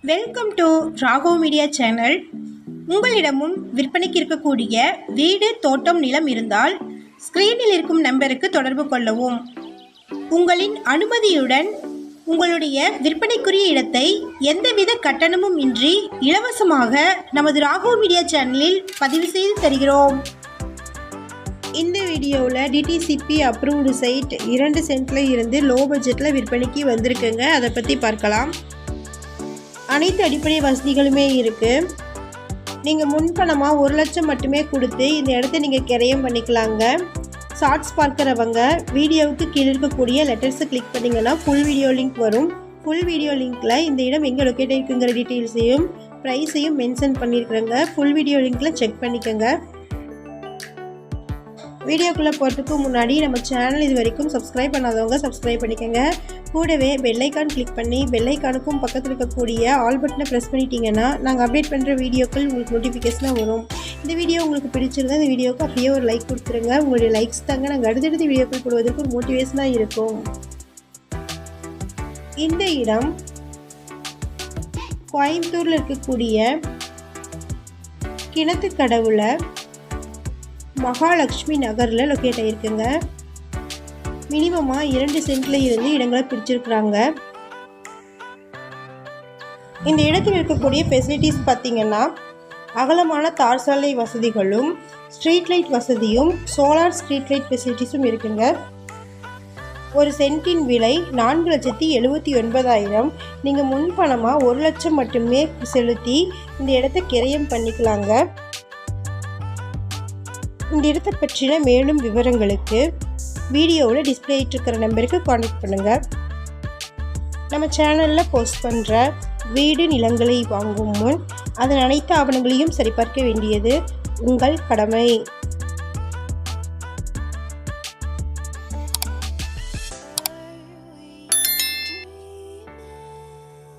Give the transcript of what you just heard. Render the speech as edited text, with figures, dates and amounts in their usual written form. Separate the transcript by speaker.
Speaker 1: Welcome to Raghav media channel. உங்களிடமும் விற்பனைக்கு இருக்கக்கூடிய வீடு, தோட்டம், நிலம் இருந்தால் ஸ்க்ரீனில் இருக்கும் நம்பருக்கு தொடர்பு கொள்ளவும். உங்களின் அனுமதியுடன் உங்களுடைய விற்பனைக்குரிய இடத்தை எந்தவித கட்டணமும் இன்றி இலவசமாக நமது ராகவ் மீடியா சேனலில் பதிவு செய்து தருகிறோம். இந்த வீடியோவில் டிடிசிபி அப்ரூவ்டு சைட் 2 சென்ட்டில் இருந்து லோ பட்ஜெட்டில் விற்பனைக்கு வந்திருக்குங்க. அதை பற்றி பார்க்கலாம். அனைத்து அடிப்படை வசதிகளுமே இருக்குது. நீங்கள் முன்பணமாக 1 லட்சம் மட்டுமே கொடுத்து இந்த இடத்த நீங்கள் கிரயம் பண்ணிக்கலாங்க. ஷார்ட்ஸ் பார்க்குறவங்க வீடியோவுக்கு கீழே இருக்கக்கூடிய லெட்டர்ஸை கிளிக் பண்ணிங்கன்னா ஃபுல் வீடியோ லிங்க் வரும். ஃபுல் வீடியோ லிங்க்கில் இந்த இடம் எங்கே லொக்கேட் இருக்குங்கிற டீட்டெயில்ஸையும் ப்ரைஸையும் மென்ஷன் பண்ணியிருக்கிறேங்க. ஃபுல் வீடியோ லிங்க்கில் செக் பண்ணிக்கோங்க. வீடியோக்குள்ளே போகிறதுக்கு முன்னாடி நம்ம சேனல் இது வரைக்கும் சப்ஸ்கிரைப் பண்ணாதவங்க சப்ஸ்கிரைப் பண்ணிக்கோங்க. கூடவே பெல்லைக்கான் கிளிக் பண்ணி பெல்லைக்கானுக்கும் பக்கத்தில் இருக்கக்கூடிய ஆல் பட்டனை ப்ரெஸ் பண்ணிட்டீங்கன்னா நாங்கள் அப்டேட் பண்ணுற வீடியோக்கள் உங்களுக்கு நோட்டிஃபிகேஷனாக வரும். இந்த வீடியோ உங்களுக்கு பிடிச்சிருந்தா இந்த வீடியோவுக்கு அப்படியே ஒரு லைக் கொடுத்துருங்க. உங்களுடைய லைக்ஸ் தாங்க நாங்கள் அடுத்தடுத்த வீடியோக்கள் போடுவதற்கு ஒரு மோட்டிவேஷனாக இருக்கும். இந்த இடம் கோயம்புத்தூரில் இருக்கக்கூடிய கிணத்துக்கடவுல மகாலட்சுமி நகரில் லொக்கேட் ஆகிருக்குங்க. மினிமமாக 2 சென்ட்டில் இருந்து இடங்களை பிரிச்சிருக்கிறாங்க. இந்த இடத்தில் இருக்கக்கூடிய ஃபெசிலிட்டிஸ் பார்த்திங்கன்னா அகலமான தார் சாலை வசதிகளும் ஸ்ட்ரீட் லைட் வசதியும் சோலார் ஸ்ட்ரீட் லைட் ஃபெசிலிட்டிஸும் இருக்குங்க. ஒரு சென்ட்டின் விலை 4,79,000. நீங்கள் முன்பணமாக 1 லட்சம் மட்டுமே செலுத்தி இந்த இடத்த கிரயம் பண்ணிக்கலாங்க. இந்த இடத்தை பற்றின மேலும் விவரங்களுக்கு வீடியோவில் டிஸ்பிளே இருக்கிற நம்பருக்கு கான்டாக்ட் பண்ணுங்கள். நம்ம சேனலில் போஸ்ட் பண்ணுற வீடு, நிலங்களை வாங்கும் முன் அதன் அனைத்து ஆவணங்களையும் சரிபார்க்க வேண்டியது உங்கள் கடமை.